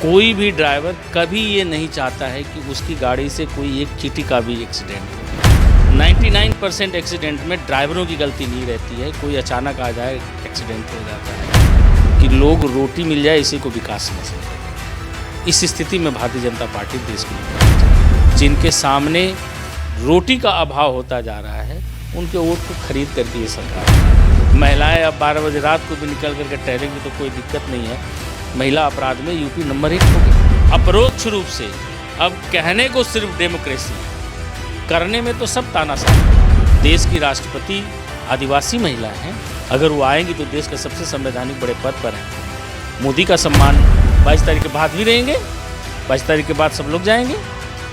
कोई भी ड्राइवर कभी ये नहीं चाहता है कि उसकी गाड़ी से कोई एक चींटी का भी एक्सीडेंट हो। 99% एक्सीडेंट में ड्राइवरों की गलती नहीं रहती है, कोई अचानक आ जाए एक्सीडेंट हो जाता है कि लोग रोटी मिल जाए इसी को विकास समझते हैं। इस स्थिति में भारतीय जनता पार्टी देश को जिनके सामने रोटी का अभाव होता जा रहा है उनके वोट को खरीद करके ये सरकार। महिलाएं अब 12 बजे रात को भी निकल करके टहलेंगी तो कोई दिक्कत नहीं है। महिला अपराध में यूपी नंबर 1 हो गया। अपरोक्ष रूप से अब कहने को सिर्फ डेमोक्रेसी, करने में तो सब तानाशाही। देश की राष्ट्रपति आदिवासी महिला हैं, अगर वो आएंगी तो देश के सबसे संवैधानिक बड़े पद पर हैं। मोदी का सम्मान 22 तारीख के बाद भी रहेंगे। 22 तारीख के बाद सब लोग जाएंगे,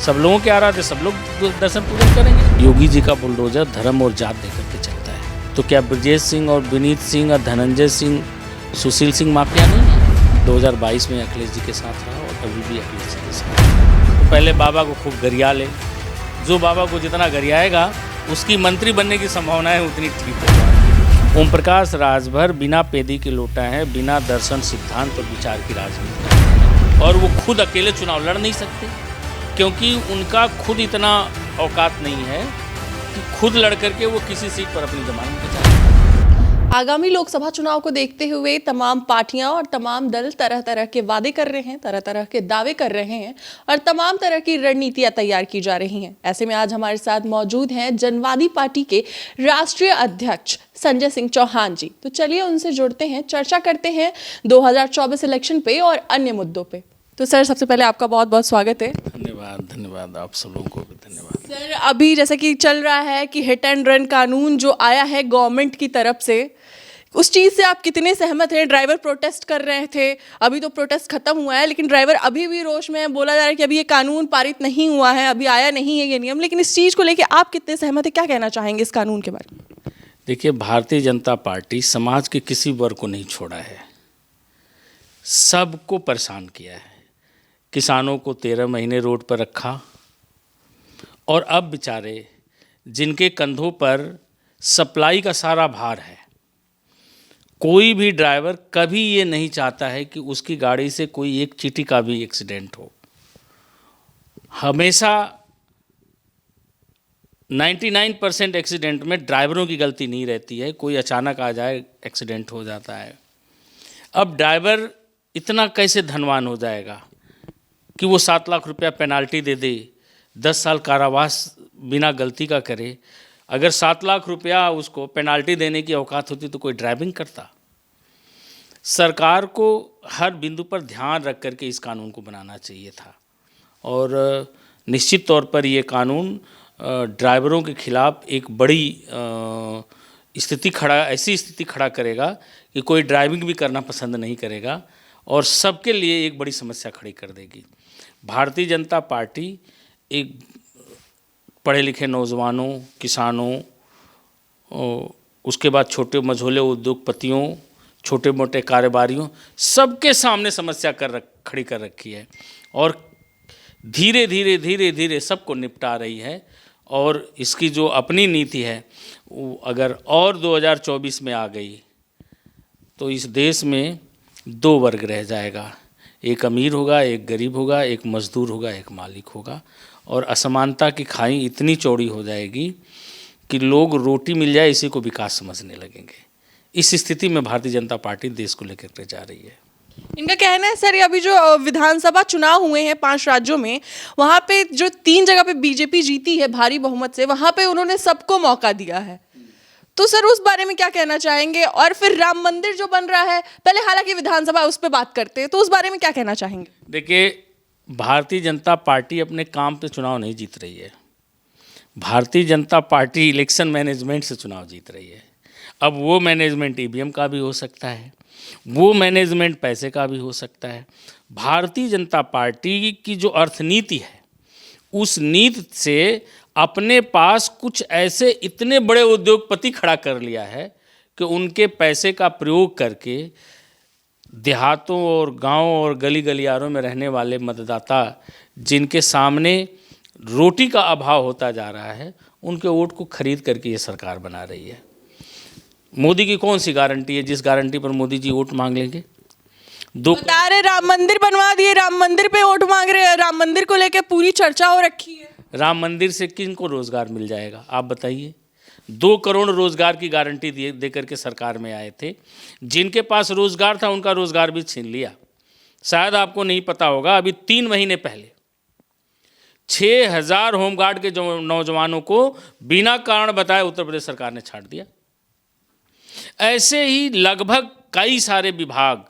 सब लोगों के आराध्य सब लोग दर्शन पूजन करेंगे। योगी जी का बुलडोजर धर्म और जात देकर के चलता है, तो क्या ब्रजेश सिंह और विनीत सिंह और धनंजय सिंह, सुशील सिंह माफिया नहीं है? 2022 में अखिलेश जी के साथ रहा और अभी भी अखिलेश जी के साथ। तो पहले बाबा को खूब गरिया ले, जो बाबा को जितना गरियाएगा उसकी मंत्री बनने की संभावनाएं उतनी ठीक होगा। ओम प्रकाश राजभर बिना पेदी के लोटा है, बिना दर्शन सिद्धांत और विचार की राजनीति करते, और वो खुद अकेले चुनाव लड़ नहीं सकते क्योंकि उनका खुद इतना औकात नहीं है कि खुद लड़ करके वो किसी सीट पर अपनी जमानत बचाए। आगामी लोकसभा चुनाव को देखते हुए तमाम पार्टियां और तमाम दल तरह तरह के वादे कर रहे हैं, तरह तरह के दावे कर रहे हैं और तमाम तरह की रणनीतियां तैयार की जा रही हैं। ऐसे में आज हमारे साथ मौजूद हैं जनवादी पार्टी के राष्ट्रीय अध्यक्ष संजय सिंह चौहान जी। तो चलिए उनसे जुड़ते हैं, चर्चा करते हैं 2024 इलेक्शन पे और अन्य मुद्दों पे। तो सर, सबसे पहले आपका बहुत बहुत स्वागत है। धन्यवाद आप सब लोगों को भी धन्यवाद। सर, अभी जैसा कि चल रहा है कि हिट एंड रन कानून जो आया है गवर्नमेंट की तरफ से, उस चीज़ से आप कितने सहमत हैं? ड्राइवर प्रोटेस्ट कर रहे थे, अभी तो प्रोटेस्ट खत्म हुआ है, लेकिन ड्राइवर अभी भी रोष में है। बोला जा रहा है कि अभी ये कानून पारित नहीं हुआ है, अभी आया नहीं है ये नियम, लेकिन इस चीज़ को लेकर आप कितने सहमत हैं? क्या कहना चाहेंगे इस कानून के बारे में? देखिए, भारतीय जनता पार्टी समाज के किसी वर्ग को नहीं छोड़ा है, सबको परेशान किया है। किसानों को 13 महीने रोड पर रखा और अब बेचारे जिनके कंधों पर सप्लाई का सारा भार है, कोई भी ड्राइवर कभी ये नहीं चाहता है कि उसकी गाड़ी से कोई एक चींटी का भी एक्सीडेंट हो। हमेशा 99% एक्सीडेंट में ड्राइवरों की गलती नहीं रहती है, कोई अचानक आ जाए एक्सीडेंट हो जाता है। अब ड्राइवर इतना कैसे धनवान हो जाएगा कि वो 7 लाख रुपया पेनाल्टी दे दे, 10 साल कारावास बिना गलती का करे। अगर 7 लाख रुपया उसको पेनाल्टी देने की औकात होती तो कोई ड्राइविंग करता। सरकार को हर बिंदु पर ध्यान रख करके इस कानून को बनाना चाहिए था और निश्चित तौर पर ये कानून ड्राइवरों के खिलाफ एक बड़ी ऐसी स्थिति खड़ा करेगा कि कोई ड्राइविंग भी करना पसंद नहीं करेगा और सबके लिए एक बड़ी समस्या खड़ी कर देगी। भारतीय जनता पार्टी एक पढ़े लिखे नौजवानों, किसानों, उसके बाद छोटे मझोले उद्योगपतियों, छोटे मोटे कारोबारियों, सबके सामने समस्या खड़ी कर रखी है और धीरे धीरे सबको निपटा रही है। और इसकी जो अपनी नीति है वो अगर और 2024 में आ गई तो इस देश में 2 वर्ग रह जाएगा, एक अमीर होगा, एक गरीब होगा, एक मजदूर होगा, एक मालिक होगा, और असमानता की खाई इतनी चौड़ी हो जाएगी कि लोग रोटी मिल जाए इसी को विकास समझने लगेंगे। इस स्थिति में भारतीय जनता पार्टी देश को लेकर के जा रही है। इनका कहना है सर, अभी जो विधानसभा चुनाव हुए हैं 5 राज्यों में, वहाँ पे जो 3 जगह पे बीजेपी जीती है भारी बहुमत से, वहाँ पे उन्होंने सबको मौका दिया है। तो सर, उस बारे में क्या कहना चाहेंगे? और फिर राम मंदिर जो बन रहा है, पहले हालांकि विधानसभा उस पर बात करते हैं, तो उस बारे में क्या कहना चाहेंगे? देखिए, भारतीय जनता पार्टी अपने काम पे चुनाव नहीं जीत रही है। Bharatiya Janata party election management से चुनाव जीत रही है। अब वो मैनेजमेंट ईवीएम का भी हो सकता है, वो मैनेजमेंट पैसे का भी हो सकता है। भारतीय जनता पार्टी की जो अर्थनीति है, उस नीति से अपने पास कुछ ऐसे इतने बड़े उद्योगपति खड़ा कर लिया है कि उनके पैसे का प्रयोग करके देहातों और गांवों और गली गलियारों में रहने वाले मतदाता जिनके सामने रोटी का अभाव होता जा रहा है, उनके वोट को खरीद करके ये सरकार बना रही है। मोदी की कौन सी गारंटी है जिस गारंटी पर मोदी जी वोट मांग लेंगे? दो बता रहे राम मंदिर बनवा दिए, राम मंदिर पे वोट मांग रहे हैं, राम मंदिर को लेके पूरी चर्चा हो रखी है। राम मंदिर से किन को रोजगार मिल जाएगा आप बताइए। 2 करोड़ रोजगार की गारंटी दे करके सरकार में आए थे। जिनके पास रोजगार था उनका रोजगार भी छीन लिया। शायद आपको नहीं पता होगा, अभी 3 महीने पहले 6000 होमगार्ड के जो नौजवानों को बिना कारण बताए उत्तर प्रदेश सरकार ने छांट दिया। ऐसे ही लगभग कई सारे विभाग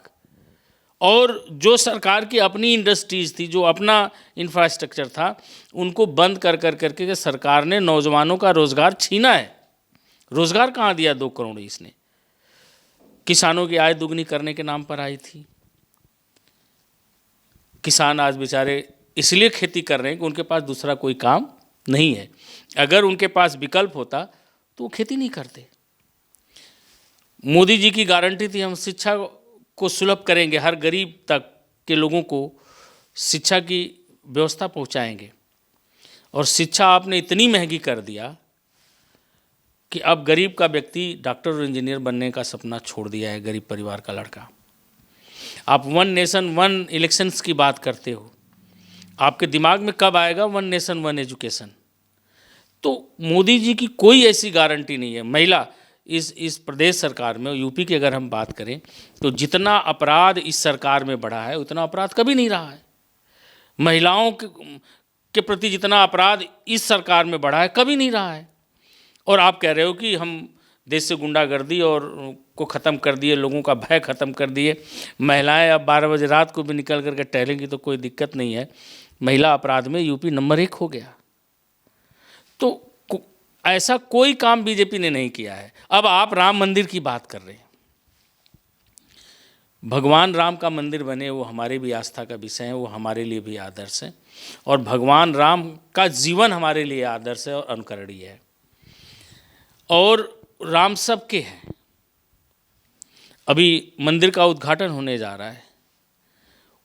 और जो सरकार की अपनी इंडस्ट्रीज थी, जो अपना इंफ्रास्ट्रक्चर था, उनको बंद कर करके सरकार ने नौजवानों का रोजगार छीना है। रोजगार कहाँ दिया 2 करोड़ इसने? किसानों की आय दुगनी करने के नाम पर आई थी। किसान आज बेचारे इसलिए खेती कर रहे हैं कि उनके पास दूसरा कोई काम नहीं है। अगर उनके पास विकल्प होता तो वो खेती नहीं करते। मोदी जी की गारंटी थी हम शिक्षा को सुलभ करेंगे, हर गरीब तक के लोगों को शिक्षा की व्यवस्था पहुंचाएंगे। और शिक्षा आपने इतनी महंगी कर दिया कि अब गरीब का व्यक्ति डॉक्टर और इंजीनियर बनने का सपना छोड़ दिया है। गरीब परिवार का लड़का, आप 1 नेशन 1 इलेक्शंस की बात करते हो, आपके दिमाग में कब आएगा 1 नेशन 1 एजुकेशन? तो मोदी जी की कोई ऐसी गारंटी नहीं है। महिला इस प्रदेश सरकार में, यूपी की अगर हम बात करें तो जितना अपराध इस सरकार में बढ़ा है उतना अपराध कभी नहीं रहा है। महिलाओं के प्रति जितना अपराध इस सरकार में बढ़ा है कभी नहीं रहा है। और आप कह रहे हो कि हम देश से गुंडागर्दी और को ख़त्म कर दिए, लोगों का भय ख़त्म कर दिए, महिलाएं अब 12 बजे रात को भी निकल करके टहलेंगी तो कोई दिक्कत नहीं है। महिला अपराध में यूपी नंबर 1 हो गया। तो ऐसा कोई काम बीजेपी ने नहीं किया है। अब आप राम मंदिर की बात कर रहे हैं। भगवान राम का मंदिर बने, वो हमारे भी आस्था का विषय है, वो हमारे लिए भी आदर्श है। और भगवान राम का जीवन हमारे लिए आदर्श है और अनुकरणीय है। और राम सबके हैं। अभी मंदिर का उद्घाटन होने जा रहा है।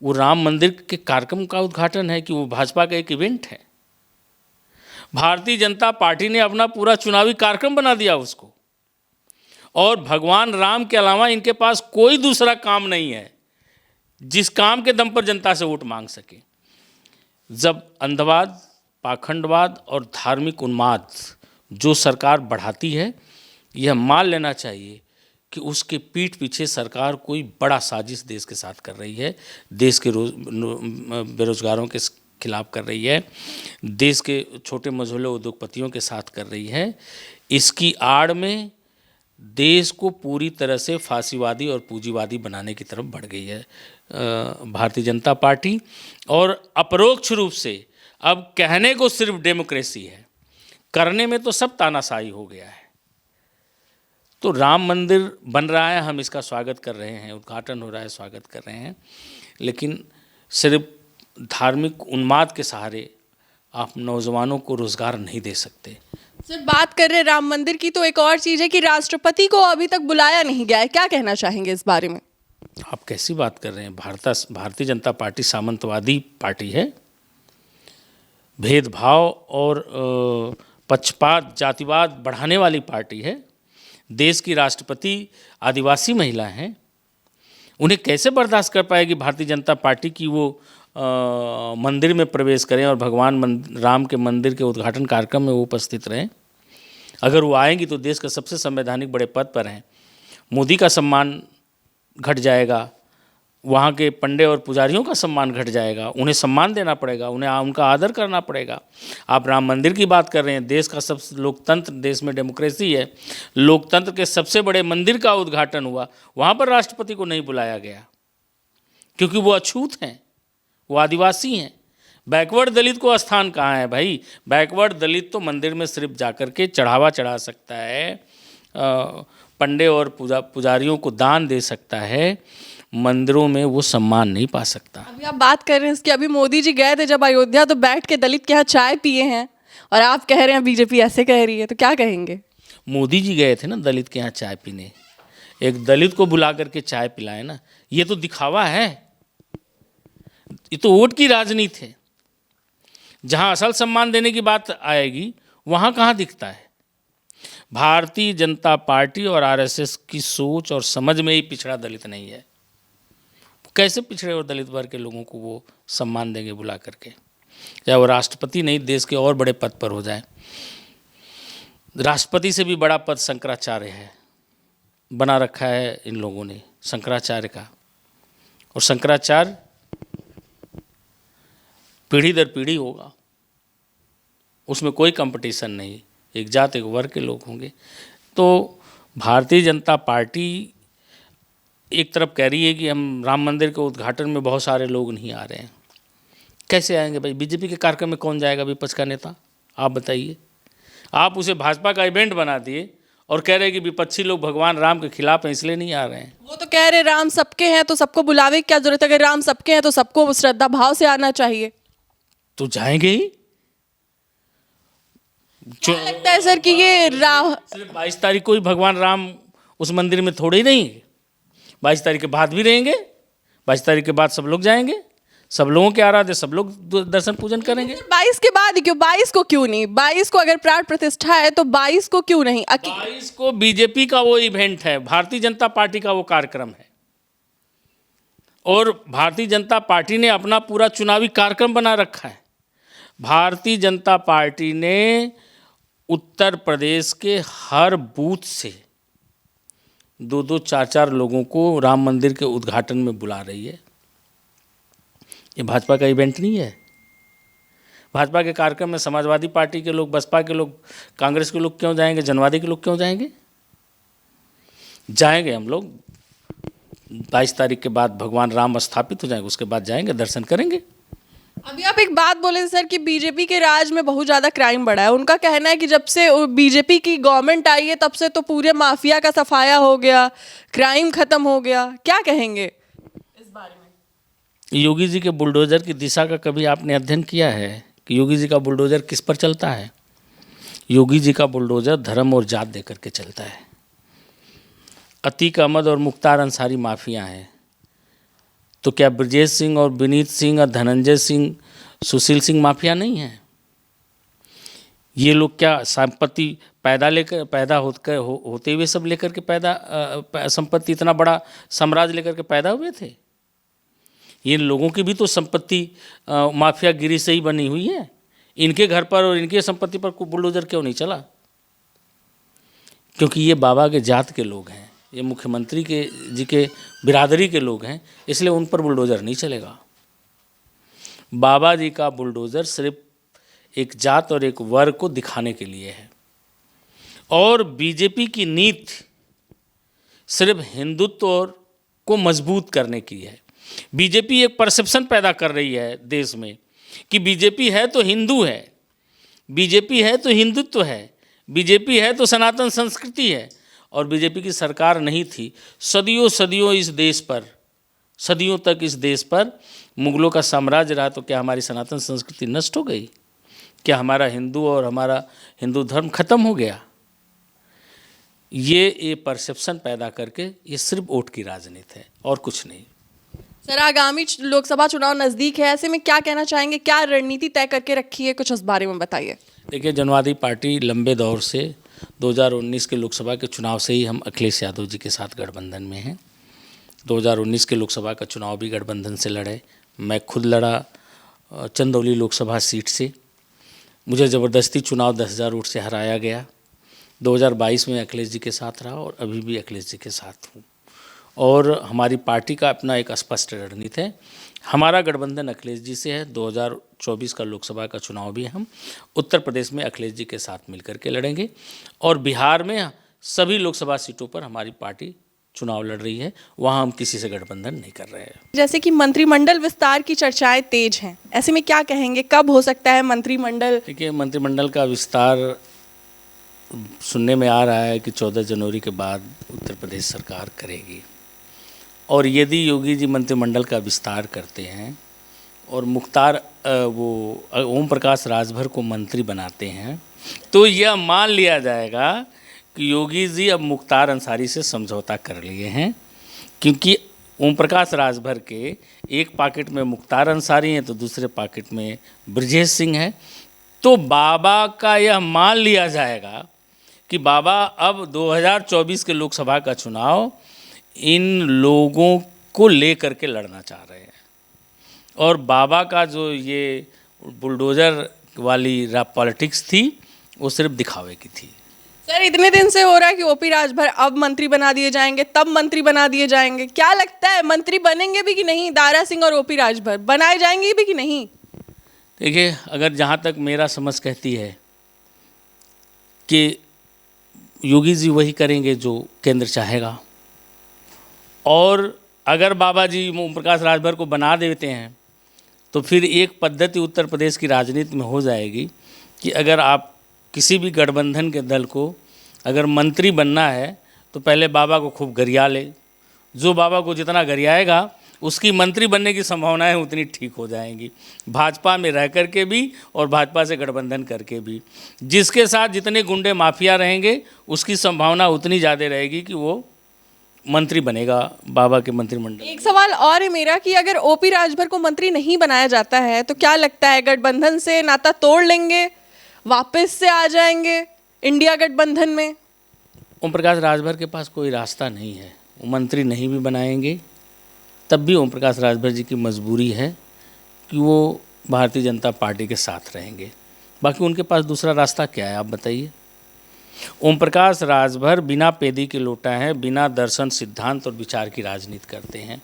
वो राम मंदिर के कार्यक्रम का उद्घाटन है कि वो भाजपा का एक इवेंट है? भारतीय जनता पार्टी ने अपना पूरा चुनावी कार्यक्रम बना दिया उसको। और भगवान राम के अलावा इनके पास कोई दूसरा काम नहीं है जिस काम के दम पर जनता से वोट मांग सके। जब अंधवाद, पाखंडवाद और धार्मिक उन्माद जो सरकार बढ़ाती है, यह मान लेना चाहिए कि उसके पीठ पीछे सरकार कोई बड़ा साजिश देश के साथ कर रही है। देश के बेरोजगारों के खिलाफ कर रही है, देश के छोटे मझोले उद्योगपतियों के साथ कर रही है। इसकी आड़ में देश को पूरी तरह से फांसीवादी और पूंजीवादी बनाने की तरफ बढ़ गई है भारतीय जनता पार्टी। और अपरोक्ष रूप से अब कहने को सिर्फ डेमोक्रेसी है, करने में तो सब तानाशाही हो गया है। तो राम मंदिर बन रहा है, हम इसका स्वागत कर रहे हैं, उद्घाटन हो रहा है, स्वागत कर रहे हैं। लेकिन सिर्फ धार्मिक उन्माद के सहारे आप नौजवानों को रोजगार नहीं दे सकते। सर, बात कर रहे हैं राम मंदिर की, तो एक और चीज़ है कि राष्ट्रपति को अभी तक बुलाया नहीं गया है। क्या कहना चाहेंगे इस बारे में? आप कैसी बात कर रहे हैं? भारतीय जनता पार्टी सामंतवादी पार्टी है। भेदभाव और पक्षपात, जातिवाद बढ़ाने वाली पार्टी है। देश की राष्ट्रपति आदिवासी महिला हैं। उन्हें कैसे बर्दाश्त कर पाएगी भारतीय जनता पार्टी की वो मंदिर में प्रवेश करें और भगवान राम के मंदिर के उद्घाटन कार्यक्रम में वो उपस्थित रहें? अगर वो आएंगी तो देश का सबसे संवैधानिक बड़े पद पर हैं, मोदी का सम्मान घट जाएगा, वहाँ के पंडे और पुजारियों का सम्मान घट जाएगा। उन्हें सम्मान देना पड़ेगा, उन्हें उनका आदर करना पड़ेगा। आप राम मंदिर की बात कर रहे हैं, देश का सब लोकतंत्र, देश में डेमोक्रेसी है, लोकतंत्र के सबसे बड़े मंदिर का उद्घाटन हुआ, वहाँ पर राष्ट्रपति को नहीं बुलाया गया क्योंकि वो अछूत हैं, वो आदिवासी हैं। बैकवर्ड दलित को स्थान कहाँ है भाई? बैकवर्ड दलित तो मंदिर में सिर्फ जाकर के चढ़ावा चढ़ा सकता है, पंडे और पुजारियों को दान दे सकता है, मंदिरों में वो सम्मान नहीं पा सकता। अभी आप बात कर रहे हैं इसकी, अभी मोदी जी गए थे जब अयोध्या, तो बैठ के दलित के यहाँ चाय पिए हैं, और आप कह रहे हैं बीजेपी ऐसे कह रही है, तो क्या कहेंगे? मोदी जी गए थे ना दलित के यहाँ चाय पीने, एक दलित को बुला करके चाय पिलाए ना, ये तो दिखावा है, ये तो वोट की राजनीति है। जहाँ असल सम्मान देने की बात आएगी वहाँ कहाँ दिखता है? भारतीय जनता पार्टी और आरएसएस की सोच और समझ में ही पिछड़ा दलित नहीं है, कैसे पिछड़े और दलित वर्ग के लोगों को वो सम्मान देंगे बुला करके? चाहे वो राष्ट्रपति नहीं, देश के और बड़े पद पर हो जाए। राष्ट्रपति से भी बड़ा पद शंकराचार्य है, बना रखा है इन लोगों ने शंकराचार्य का। और शंकराचार्य पीढ़ी दर पीढ़ी होगा, उसमें कोई कंपटीशन नहीं, एक जात एक वर्ग के लोग होंगे। तो भारतीय जनता पार्टी एक तरफ कह रही है कि हम राम मंदिर के उद्घाटन में बहुत सारे लोग नहीं आ रहे हैं। कैसे आएंगे भाई? बीजेपी के कार्यक्रम में कौन जाएगा विपक्ष का नेता? आप बताइए। आप उसे भाजपा का इवेंट बना दिए और कह रहे हैं कि विपक्षी लोग भगवान राम के खिलाफ हैं इसलिए नहीं आ रहे हैं। वो तो कह रहे राम सबके हैं तो सबको बुलावे की क्या जरूरत है? अगर राम सबके हैं तो सबको श्रद्धा भाव से आना चाहिए। तो जाएंगे ही। क्या लगता है सर कि ये सिर्फ 22 तारीख को ही भगवान राम उस मंदिर में थोड़े ही नहीं, 22 तारीख के बाद भी रहेंगे। 22 तारीख के बाद सब लोग जाएंगे, सब लोगों के आराध्य सब लोग दर्शन पूजन करेंगे। 22 के बाद ही क्यों? 22 को क्यों नहीं? 22 को अगर प्राण प्रतिष्ठा है तो 22 को क्यों नहीं? 22 को बीजेपी का वो इवेंट है, भारतीय जनता पार्टी का वो कार्यक्रम है। और भारतीय जनता पार्टी ने अपना पूरा चुनावी कार्यक्रम बना रखा है। भारतीय जनता पार्टी ने उत्तर प्रदेश के हर बूथ से 2-2, 4-4 लोगों को राम मंदिर के उद्घाटन में बुला रही है। ये भाजपा का इवेंट नहीं है। भाजपा के कार्यक्रम में समाजवादी पार्टी के लोग, बसपा के लोग, कांग्रेस के लोग क्यों जाएंगे? जनवादी के लोग क्यों जाएंगे? जाएंगे हम लोग 22 तारीख के बाद भगवान राम स्थापित हो जाएंगे, उसके बाद जाएंगे, दर्शन करेंगे। अभी आप एक बात बोले सर कि बीजेपी के राज में बहुत ज़्यादा क्राइम बढ़ा है। उनका कहना है कि जब से बीजेपी की गवर्नमेंट आई है तब से तो पूरे माफिया का सफाया हो गया, क्राइम खत्म हो गया। क्या कहेंगे इस बारे में? योगी जी के बुलडोजर की दिशा का कभी आपने अध्ययन किया है कि योगी जी का बुलडोजर किस पर चलता है? योगी जी का बुलडोजर धर्म और जात देकर के चलता है। अतीक अहमद और मुख्तार अंसारी माफिया हैं, तो क्या ब्रजेश सिंह और विनीत सिंह और धनंजय सिंह, सुशील सिंह माफिया नहीं हैं? ये लोग क्या संपत्ति पैदा होते हुए सब लेकर के संपत्ति, इतना बड़ा साम्राज्य लेकर के पैदा हुए थे? ये लोगों की भी तो संपत्ति माफियागिरी से ही बनी हुई है। इनके घर पर और इनके संपत्ति पर कोई बुलडोजर क्यों नहीं चला? क्योंकि ये बाबा के जात के लोग हैं, ये मुख्यमंत्री के जी के बिरादरी के लोग हैं, इसलिए उन पर बुलडोज़र नहीं चलेगा। बाबा जी का बुलडोज़र सिर्फ एक जात और एक वर्ग को दिखाने के लिए है। और बीजेपी की नीति सिर्फ हिंदुत्व और को मजबूत करने की है। बीजेपी एक परसेप्शन पैदा कर रही है देश में कि बीजेपी है तो हिंदू है, बीजेपी है तो हिंदुत्व है, बीजेपी है तो सनातन संस्कृति है। और बीजेपी की सरकार नहीं थी, सदियों इस देश पर, सदियों तक इस देश पर मुगलों का साम्राज्य रहा, तो क्या हमारी सनातन संस्कृति नष्ट हो गई? क्या हमारा हिंदू और हमारा हिंदू धर्म खत्म हो गया? ये परसेप्शन पैदा करके ये सिर्फ वोट की राजनीति है और कुछ नहीं। सर, आगामी लोकसभा चुनाव नज़दीक है, ऐसे में क्या कहना चाहेंगे? क्या रणनीति तय करके रखी है, कुछ उस बारे में बताइए। देखिए, जनवादी पार्टी लंबे दौर से 2019 के लोकसभा के चुनाव से ही हम अखिलेश यादव जी के साथ गठबंधन में हैं। 2019 के लोकसभा का चुनाव भी गठबंधन से लड़े। मैं खुद लड़ा चंदौली लोकसभा सीट से, मुझे ज़बरदस्ती चुनाव 10,000 वोट से हराया गया। 2022 में अखिलेश जी के साथ रहा और अभी भी अखिलेश जी के साथ हूँ। और हमारी पार्टी का अपना एक स्पष्ट रणनीति है। हमारा गठबंधन अखिलेश जी से है। 2024 का लोकसभा का चुनाव भी हम उत्तर प्रदेश में अखिलेश जी के साथ मिलकर के लड़ेंगे और बिहार में सभी लोकसभा सीटों पर हमारी पार्टी चुनाव लड़ रही है, वहाँ हम किसी से गठबंधन नहीं कर रहे हैं। जैसे कि मंत्रिमंडल विस्तार की चर्चाएं तेज हैं, ऐसे में क्या कहेंगे, कब हो सकता है मंत्रिमंडल? देखिए, मंत्रिमंडल का विस्तार सुनने में आ रहा है कि 14 जनवरी के बाद उत्तर प्रदेश सरकार करेगी। और यदि योगी जी मंत्रिमंडल का विस्तार करते हैं और मुख्तार ओम प्रकाश राजभर को मंत्री बनाते हैं, तो यह मान लिया जाएगा कि योगी जी अब मुख्तार अंसारी से समझौता कर लिए हैं। क्योंकि ओम प्रकाश राजभर के एक पॉकेट में मुख्तार अंसारी हैं तो दूसरे पॉकेट में ब्रजेश सिंह है। तो बाबा का यह मान लिया जाएगा कि बाबा अब 2024 के लोकसभा का चुनाव इन लोगों को ले करके लड़ना चाह रहे हैं। और बाबा का जो ये बुलडोज़र वाली पॉलिटिक्स थी वो सिर्फ दिखावे की थी। सर, इतने दिन से हो रहा है कि ओपी राजभर अब मंत्री बना दिए जाएंगे, तब मंत्री बना दिए जाएंगे, क्या लगता है मंत्री बनेंगे भी कि नहीं? दारा सिंह और ओपी राजभर बनाए जाएंगे भी कि नहीं? देखिए, अगर जहाँ तक मेरा समझ कहती है कि योगी जी वही करेंगे जो केंद्र चाहेगा, और अगर बाबा जी ओम प्रकाश राजभर को बना देते हैं तो फिर एक पद्धति उत्तर प्रदेश की राजनीति में हो जाएगी कि अगर आप किसी भी गठबंधन के दल को अगर मंत्री बनना है तो पहले बाबा को खूब गरिया ले, जो बाबा को जितना गरियाएगा उसकी मंत्री बनने की संभावनाएं उतनी ठीक हो जाएंगी, भाजपा में रह कर के भी और भाजपा से गठबंधन करके भी। जिसके साथ जितने गुंडे माफिया रहेंगे उसकी संभावना उतनी ज़्यादा रहेगी कि वो मंत्री बनेगा बाबा के मंत्रिमंडल। एक सवाल और है मेरा कि अगर ओपी राजभर को मंत्री नहीं बनाया जाता है तो क्या लगता है गठबंधन से नाता तोड़ लेंगे, वापस से आ जाएंगे इंडिया गठबंधन में? ओम प्रकाश राजभर के पास कोई रास्ता नहीं है, वो मंत्री नहीं भी बनाएंगे तब भी ओम प्रकाश राजभर जी की मजबूरी है कि वो भारतीय जनता पार्टी के साथ रहेंगे। बाकी उनके पास दूसरा रास्ता क्या है, आप बताइए। ओम प्रकाश राजभर बिना पेदी के लोटा है, बिना दर्शन, सिद्धांत और विचार की राजनीति करते हैं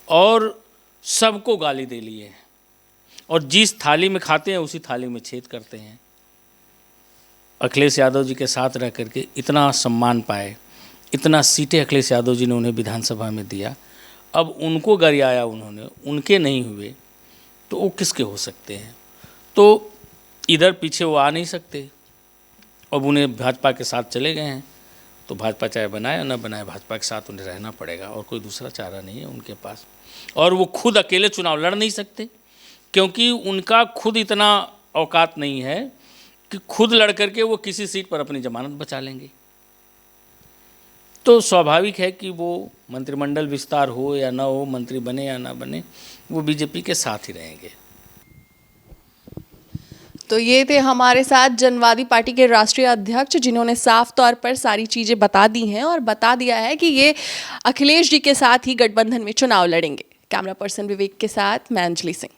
और सबको गाली दे लिए हैं, और जिस थाली में खाते हैं उसी थाली में छेद करते हैं। अखिलेश यादव जी के साथ रह करके इतना सम्मान पाए, इतना सीटें अखिलेश यादव जी ने उन्हें विधानसभा में दिया, अब उनको गरियाया उन्होंने, उनके नहीं हुए तो वो किसके हो सकते हैं? तो इधर पीछे वो आ नहीं सकते। अब उन्हें भाजपा के साथ चले गए हैं तो भाजपा चाहे बनाए या ना बनाए, भाजपा के साथ उन्हें रहना पड़ेगा और कोई दूसरा चारा नहीं है उनके पास। और वो खुद अकेले चुनाव लड़ नहीं सकते क्योंकि उनका खुद इतना औकात नहीं है कि खुद लड़ करके वो किसी सीट पर अपनी जमानत बचा लेंगे। तो स्वाभाविक है कि वो मंत्रिमंडल विस्तार हो या ना हो, मंत्री बने या ना बने, वो बीजेपी के साथ ही रहेंगे। तो ये थे हमारे साथ जनवादी पार्टी के राष्ट्रीय अध्यक्ष जिन्होंने साफ तौर पर सारी चीज़ें बता दी हैं और बता दिया है कि ये अखिलेश जी के साथ ही गठबंधन में चुनाव लड़ेंगे। कैमरा पर्सन विवेक के साथ मैं अंजलि सिंह।